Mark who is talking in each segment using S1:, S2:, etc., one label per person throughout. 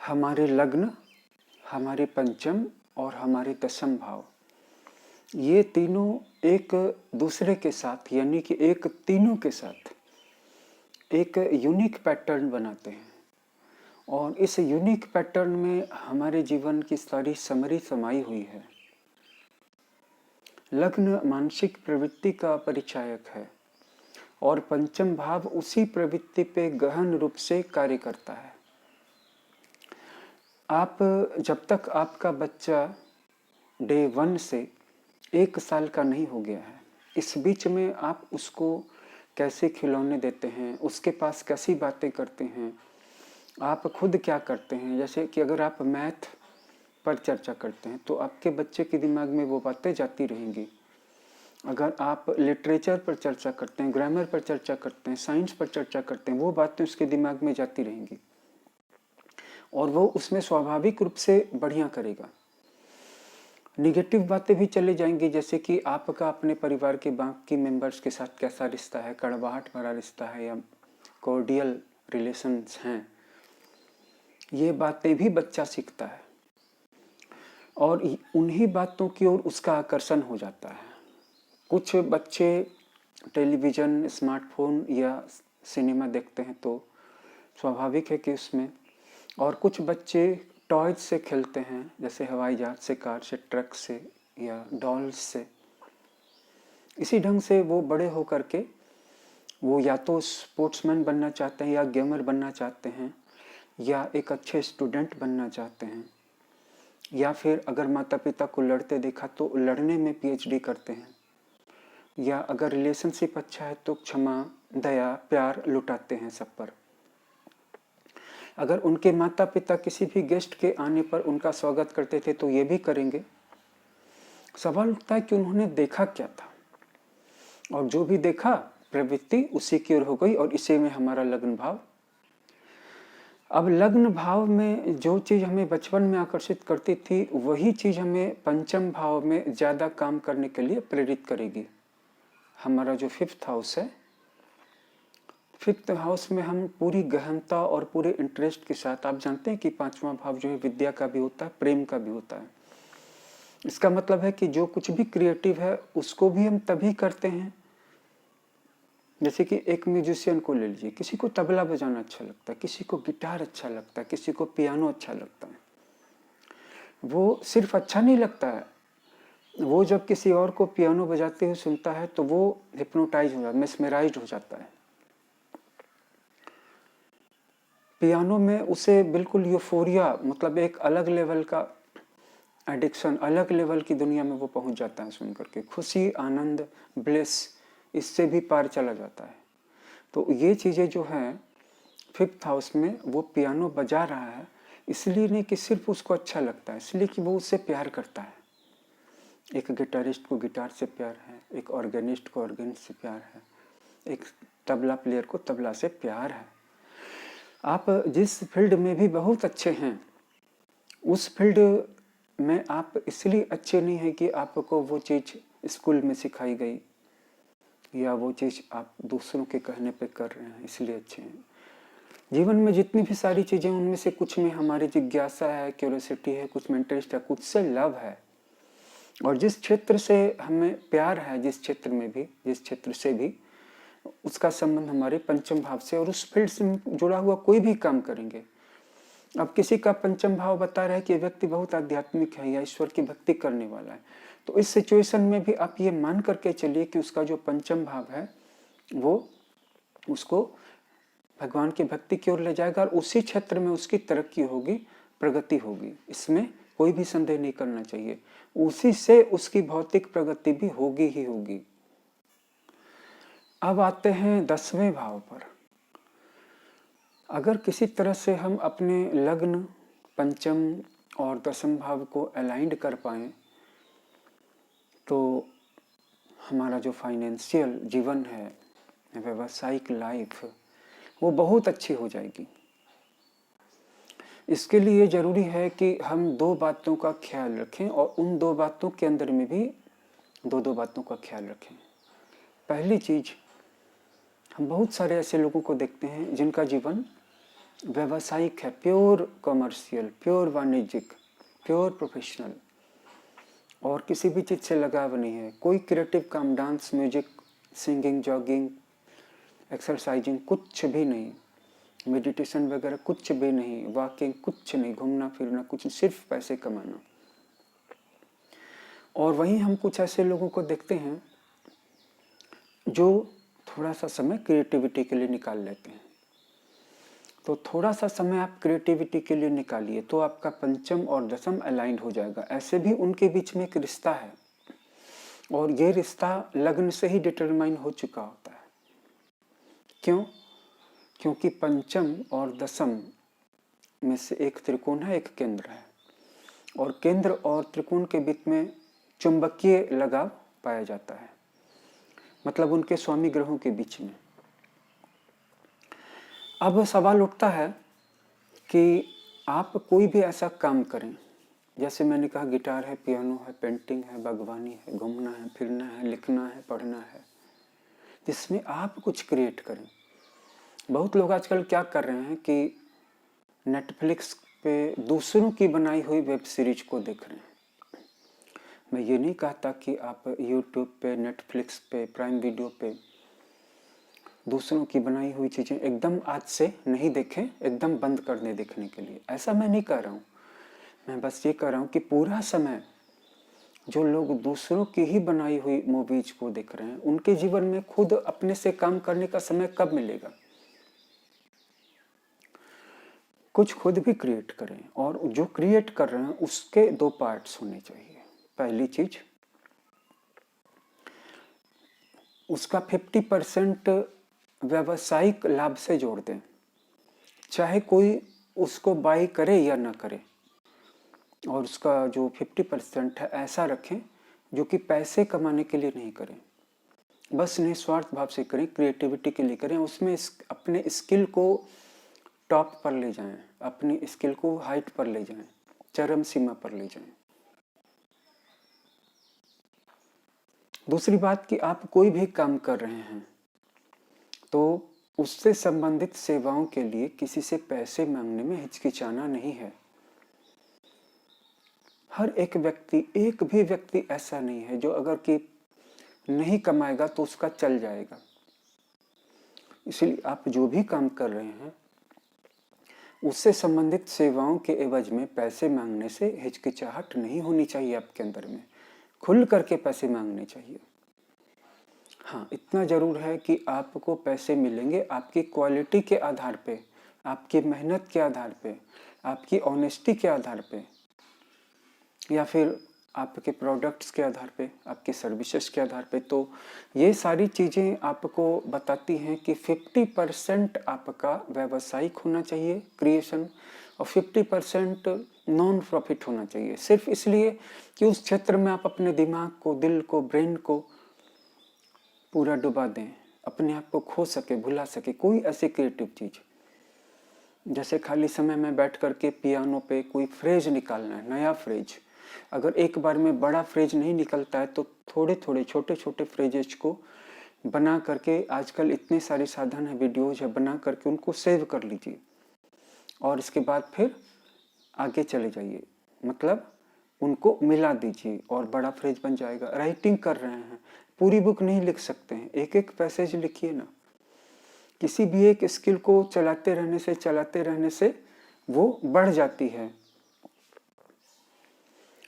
S1: हमारे लग्न, हमारे पंचम और हमारे दशम भाव, ये तीनों एक दूसरे के साथ यानी कि एक तीनों के साथ एक यूनिक पैटर्न बनाते हैं। और इस यूनिक पैटर्न में हमारे जीवन की सारी समरी समाई हुई है। लग्न मानसिक प्रवृत्ति का परिचायक है और पंचम भाव उसी प्रवृत्ति पे गहन रूप से कार्य करता है। आप जब तक आपका बच्चा डे 1 से 1 साल का नहीं हो गया है, इस बीच में आप उसको कैसे खिलौने देते हैं, उसके पास कैसी बातें करते हैं, आप खुद क्या करते हैं। जैसे कि अगर आप मैथ पर चर्चा करते हैं तो आपके बच्चे के दिमाग में वो बातें जाती रहेंगी। अगर आप लिटरेचर पर चर्चा करते हैं, ग्रामर पर चर्चा करते हैं, साइंस पर चर्चा करते हैं, वो बातें उसके दिमाग में जाती रहेंगी और वो उसमें स्वाभाविक रूप से बढ़िया करेगा। निगेटिव बातें भी चले जाएंगी, जैसे कि आपका अपने परिवार के बाकी मेंबर्स के साथ कैसा रिश्ता है, कड़वाहट भरा रिश्ता है या कॉर्डियल रिलेशंस हैं, ये बातें भी बच्चा सीखता है और उन्हीं बातों की ओर उसका आकर्षण हो जाता है। कुछ बच्चे टेलीविज़न, स्मार्टफोन या सिनेमा देखते हैं तो स्वाभाविक है कि उसमें, और कुछ बच्चे टॉयज से खेलते हैं, जैसे हवाई जहाज से, कार से, ट्रक से या डॉल्स से। इसी ढंग से वो बड़े होकर के वो या तो स्पोर्ट्समैन बनना चाहते हैं या गेमर बनना चाहते हैं या एक अच्छे स्टूडेंट बनना चाहते हैं, या फिर अगर माता पिता को लड़ते देखा तो लड़ने में पीएचडी करते हैं, या अगर रिलेशनशिप अच्छा है तो क्षमा, दया, प्यार लुटाते हैं सब पर। अगर उनके माता पिता किसी भी गेस्ट के आने पर उनका स्वागत करते थे तो ये भी करेंगे। सवाल उठता है कि उन्होंने देखा क्या था, और जो भी देखा प्रवृत्ति उसी की ओर हो गई और इसी में हमारा लग्न भाव। अब लग्न भाव में जो चीज़ हमें बचपन में आकर्षित करती थी वही चीज़ हमें पंचम भाव में ज़्यादा काम करने के लिए प्रेरित करेगी। हमारा जो 5th हाउस है, 5th हाउस में हम पूरी गहनता और पूरे इंटरेस्ट के साथ, आप जानते हैं कि 5वां भाव जो है विद्या का भी होता है, प्रेम का भी होता है। इसका मतलब है कि जो कुछ भी क्रिएटिव है उसको भी हम तभी करते हैं। जैसे कि एक म्यूजिशियन को ले लीजिए, किसी को तबला बजाना अच्छा लगता है, किसी को गिटार अच्छा लगता है, किसी को पियानो अच्छा लगता है। वो सिर्फ अच्छा नहीं लगता है, वो जब किसी और को पियानो बजाते हुए सुनता है तो वो हिप्नोटाइज हो जाता है, मेस्मराइज्ड हो जाता है। पियानो में उसे बिल्कुल यूफोरिया, मतलब एक अलग लेवल का एडिक्शन, अलग लेवल की दुनिया में वो पहुंच जाता है सुन करके। खुशी, आनंद, ब्लेस, इससे भी पार चला जाता है। तो ये चीज़ें जो हैं 5th हाउस में, वो पियानो बजा रहा है इसलिए नहीं कि सिर्फ उसको अच्छा लगता है, इसलिए कि वो उससे प्यार करता है। एक गिटारिस्ट को गिटार से प्यार है, एक ऑर्गेनिस्ट को ऑर्गेन से प्यार है, एक तबला प्लेयर को तबला से प्यार है। आप जिस फील्ड में भी बहुत अच्छे हैं, उस फील्ड में आप इसलिए अच्छे नहीं हैं कि आपको वो चीज़ स्कूल में सिखाई गई या वो चीज़ आप दूसरों के कहने पे कर रहे हैं इसलिए अच्छे हैं। जीवन में जितनी भी सारी चीज़ें, उनमें से कुछ में हमारी जिज्ञासा है, क्यूरियोसिटी है, कुछ में इंटरेस्ट है, कुछ से लव है। और जिस क्षेत्र से हमें प्यार है, जिस क्षेत्र में भी, जिस क्षेत्र से भी, उसका संबंध हमारे पंचम भाव से, और उस फील्ड से जुड़ा हुआ कोई भी काम करेंगे। अब किसी का पंचम भाव बता रहा है कि व्यक्ति बहुत आध्यात्मिक है या ईश्वर की भक्ति करने वाला है, तो इस सिचुएशन में भी आप ये मान करके चलिए कि उसका जो पंचम भाव है वो उसको भगवान की भक्ति की ओर ले जाएगा और उसी क्षेत्र में उसकी तरक्की होगी, प्रगति होगी। इसमें कोई भी संदेह नहीं करना चाहिए। उसी से उसकी भौतिक प्रगति भी होगी ही होगी। अब आते हैं 10वें भाव पर। अगर किसी तरह से हम अपने लग्न, पंचम और दशम भाव को अलाइंड कर पाएं तो हमारा जो फाइनेंशियल जीवन है, व्यावसायिक लाइफ, वो बहुत अच्छी हो जाएगी। इसके लिए ज़रूरी है कि हम 2 बातों का ख्याल रखें और उन 2 बातों के अंदर में भी 2 बातों का ख्याल रखें। पहली चीज़, हम बहुत सारे ऐसे लोगों को देखते हैं जिनका जीवन व्यावसायिक है, प्योर कॉमर्शियल, प्योर वाणिज्यिक, प्योर प्रोफेशनल, और किसी भी चीज़ से लगाव नहीं है। कोई क्रिएटिव काम, dance, music, singing, jogging, exercising कुछ भी नहीं, मेडिटेशन वगैरह कुछ भी नहीं, वॉकिंग कुछ नहीं, घूमना फिरना कुछ नहीं, सिर्फ पैसे कमाना। और वहीं हम कुछ ऐसे लोगों को देखते हैं जो थोड़ा सा समय क्रिएटिविटी के लिए निकाल लेते हैं। तो थोड़ा सा समय आप क्रिएटिविटी के लिए निकालिए तो आपका पंचम और दसम अलाइंड हो जाएगा। ऐसे भी उनके बीच में एक रिश्ता है, और ये रिश्ता लग्न से ही डिटरमाइन हो चुका होता है। क्यों? क्योंकि पंचम और दसम में से एक त्रिकोण है, एक केंद्र है, और केंद्र और त्रिकोण के बीच में चुंबकीय लगाव पाया जाता है, मतलब उनके स्वामी ग्रहों के बीच में। अब सवाल उठता है कि आप कोई भी ऐसा काम करें, जैसे मैंने कहा गिटार है, पियानो है, पेंटिंग है, बागवानी है, घूमना है, फिरना है, लिखना है, पढ़ना है, जिसमें आप कुछ क्रिएट करें। बहुत लोग आजकल क्या कर रहे हैं कि नेटफ्लिक्स पे दूसरों की बनाई हुई वेब सीरीज को देख रहे हैं। मैं ये नहीं कहता कि आप यूट्यूब पे, नेटफ्लिक्स पे, प्राइम वीडियो पे दूसरों की बनाई हुई चीज़ें एकदम आज से नहीं देखें, एकदम बंद कर दें देखने के लिए, ऐसा मैं नहीं कह रहा हूँ। मैं बस ये कह रहा हूँ कि पूरा समय जो लोग दूसरों की ही बनाई हुई मूवीज को देख रहे हैं, उनके जीवन में खुद अपने से काम करने का समय कब मिलेगा? कुछ खुद भी क्रिएट करें, और जो क्रिएट कर रहे हैं उसके दो पार्ट्स होने चाहिए। पहली चीज, उसका 50% व्यावसायिक लाभ से जोड़ दें, चाहे कोई उसको बाई करे या ना करे, और उसका जो 50% है ऐसा रखें जो कि पैसे कमाने के लिए नहीं करें, बस निस्वार्थ भाव से करें, क्रिएटिविटी के लिए करें, उसमें अपने स्किल को टॉप पर ले जाएं, अपनी स्किल को हाइट पर ले जाएं, चरम सीमा पर ले जाएं। दूसरी बात कि आप कोई भी काम कर रहे हैं तो उससे संबंधित सेवाओं के लिए किसी से पैसे मांगने में हिचकिचाना नहीं है। हर एक व्यक्ति, एक भी व्यक्ति ऐसा नहीं है जो अगर कि नहीं कमाएगा तो उसका चल जाएगा। इसलिए आप जो भी काम कर रहे हैं उससे संबंधित सेवाओं के एवज में पैसे मांगने से हिचकिचाहट नहीं होनी चाहिए आपके अंदर में, खुल करके पैसे मांगने चाहिए। हाँ, इतना जरूर है कि आपको पैसे मिलेंगे आपकी क्वालिटी के आधार पे, आपकी मेहनत के आधार पे, आपकी ऑनेस्टी के आधार पे, या फिर आपके प्रोडक्ट्स के आधार पे, आपकी सर्विसेज के आधार पे। तो ये सारी चीज़ें आपको बताती हैं कि 50% आपका व्यावसायिक होना चाहिए क्रिएशन, और 50% नॉन प्रॉफिट होना चाहिए, सिर्फ इसलिए कि उस क्षेत्र में आप अपने दिमाग को, दिल को, ब्रेन को पूरा डुबा दें, अपने आप को खो सके, भुला सके। कोई ऐसी क्रिएटिव चीज़, जैसे खाली समय में बैठ करके पियानो पे कोई फ्रेज निकालना है, नया फ्रेज। अगर एक बार में बड़ा फ्रेज नहीं निकलता है तो थोड़े थोड़े छोटे छोटे फ्रेजेस को बना करके, आजकल इतने सारे साधन है, वीडियोज है, बना करके उनको सेव कर लीजिए, और इसके बाद फिर आगे चले जाइए, मतलब उनको मिला दीजिए और बड़ा फ्रेज बन जाएगा। राइटिंग कर रहे हैं, पूरी बुक नहीं लिख सकते हैं, एक एक पैसेज लिखिए ना। किसी भी एक स्किल को चलाते रहने से वो बढ़ जाती है,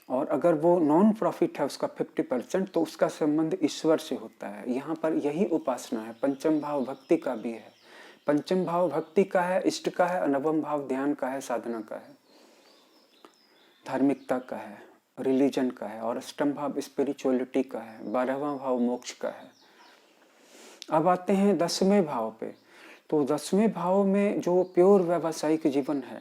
S1: और अगर वो नॉन प्रॉफिट है उसका 50%, तो उसका संबंध ईश्वर से होता है। यहाँ पर यही उपासना है। पंचम भाव भक्ति का भी है, पंचम भाव भक्ति का है, इष्ट का है, नवम भाव ध्यान का है, साधना का है, धार्मिकता का है, रिलीजन का है, और अष्टम भाव स्पिरिचुअलिटी का है, 12वां भाव मोक्ष का है। अब आते हैं 10वें भाव पे। तो 10वें भाव में जो प्योर व्यावसायिक जीवन है,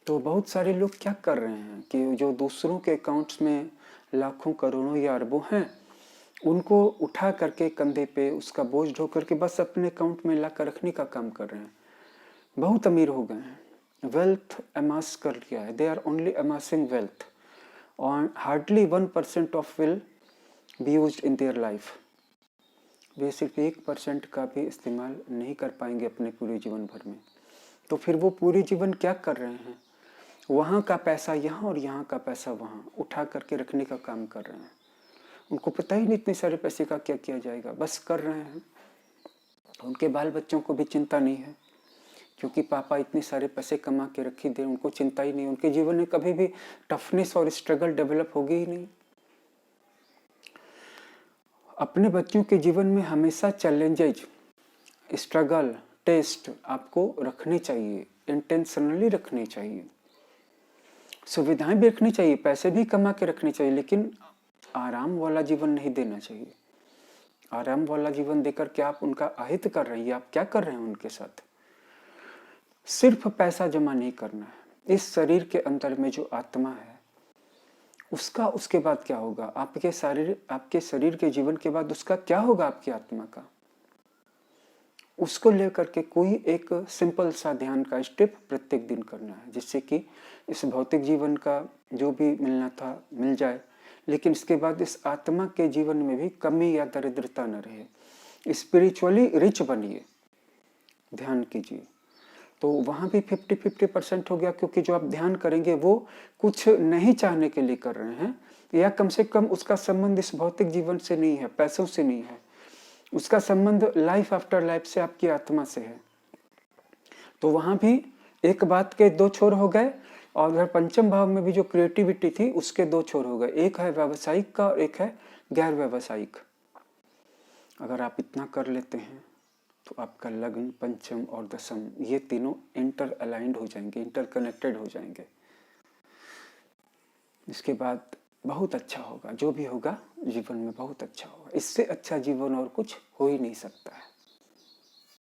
S1: तो बहुत सारे लोग क्या कर रहे हैं कि जो दूसरों के अकाउंट्स में लाखों करोड़ों या अरबों हैं, उनको उठा करके कंधे पे उसका बोझ ढो करके बस अपने अकाउंट में ला कर रखने का काम कर रहे हैं। बहुत अमीर हो गए हैं, वेल्थ अमास कर लिया है, they are only amassing wealth, और hardly 1% of will be used in their life. वे सिर्फ 1% का भी इस्तेमाल नहीं कर पाएंगे अपने पूरे जीवन भर में। तो फिर वो पूरे जीवन क्या कर रहे हैं? वहाँ का पैसा यहाँ और यहाँ का पैसा वहाँ उठा करके रखने का काम कर रहे हैं। उनको पता ही नहीं इतने सारे पैसे का क्या किया जाएगा, बस कर रहे हैं। उनके बाल बच्चों को भी चिंता नहीं है, क्योंकि पापा इतने सारे पैसे कमा के रख ही दे, उनको चिंता ही नहीं। उनके जीवन में कभी भी टफनेस और स्ट्रगल डेवलप होगी ही नहीं। अपने बच्चों के जीवन में हमेशा चैलेंजेज, स्ट्रगल, टेस्ट आपको रखने चाहिए, इंटेंशनली रखने चाहिए। सुविधाएं भी रखनी चाहिए, पैसे भी कमा के रखने चाहिए, लेकिन आराम वाला जीवन नहीं देना चाहिए। आराम वाला जीवन देकर क्या आप उनका अहित कर रहे हैं? आप क्या कर रहे हैं उनके साथ? सिर्फ पैसा जमा नहीं करना है। इस शरीर के अंदर में जो आत्मा है उसका, उसके बाद क्या होगा? आपके शरीर के जीवन के बाद उसका क्या होगा? आपकी आत्मा का, उसको लेकर के कोई एक सिंपल सा ध्यान का स्टेप प्रत्येक दिन करना है, जिससे कि इस भौतिक जीवन का जो भी मिलना था मिल जाए, लेकिन इसके बाद इस आत्मा के जीवन में भी कमी या दरिद्रता न रहे। स्पिरिचुअली रिच बनिए, ध्यान कीजिए। तो वहाँ भी 50-50% हो गया, क्योंकि जो आप ध्यान करेंगे वो कुछ नहीं चाहने के लिए कर रहे हैं, या कम से कम उसका संबंध इस भौतिक जीवन से नहीं है, पैसों से नहीं है, उसका संबंध लाइफ आफ्टर लाइफ से, आपकी आत्मा से है। तो वहाँ भी एक बात के दो छोर हो गए, और उधर पंचम भाव में भी जो क्रिएटिविटी थी उसके दो छोर हो गए, एक है व्यावसायिक का और एक है गैर व्यावसायिक। अगर आप इतना कर लेते हैं तो आपका लग्न, पंचम और दशम ये तीनों इंटर अलाइंड हो जाएंगे, इंटर कनेक्टेड हो जाएंगे। इसके बाद बहुत अच्छा होगा, जो भी होगा जीवन में बहुत अच्छा होगा। इससे अच्छा जीवन और कुछ हो ही नहीं सकता है।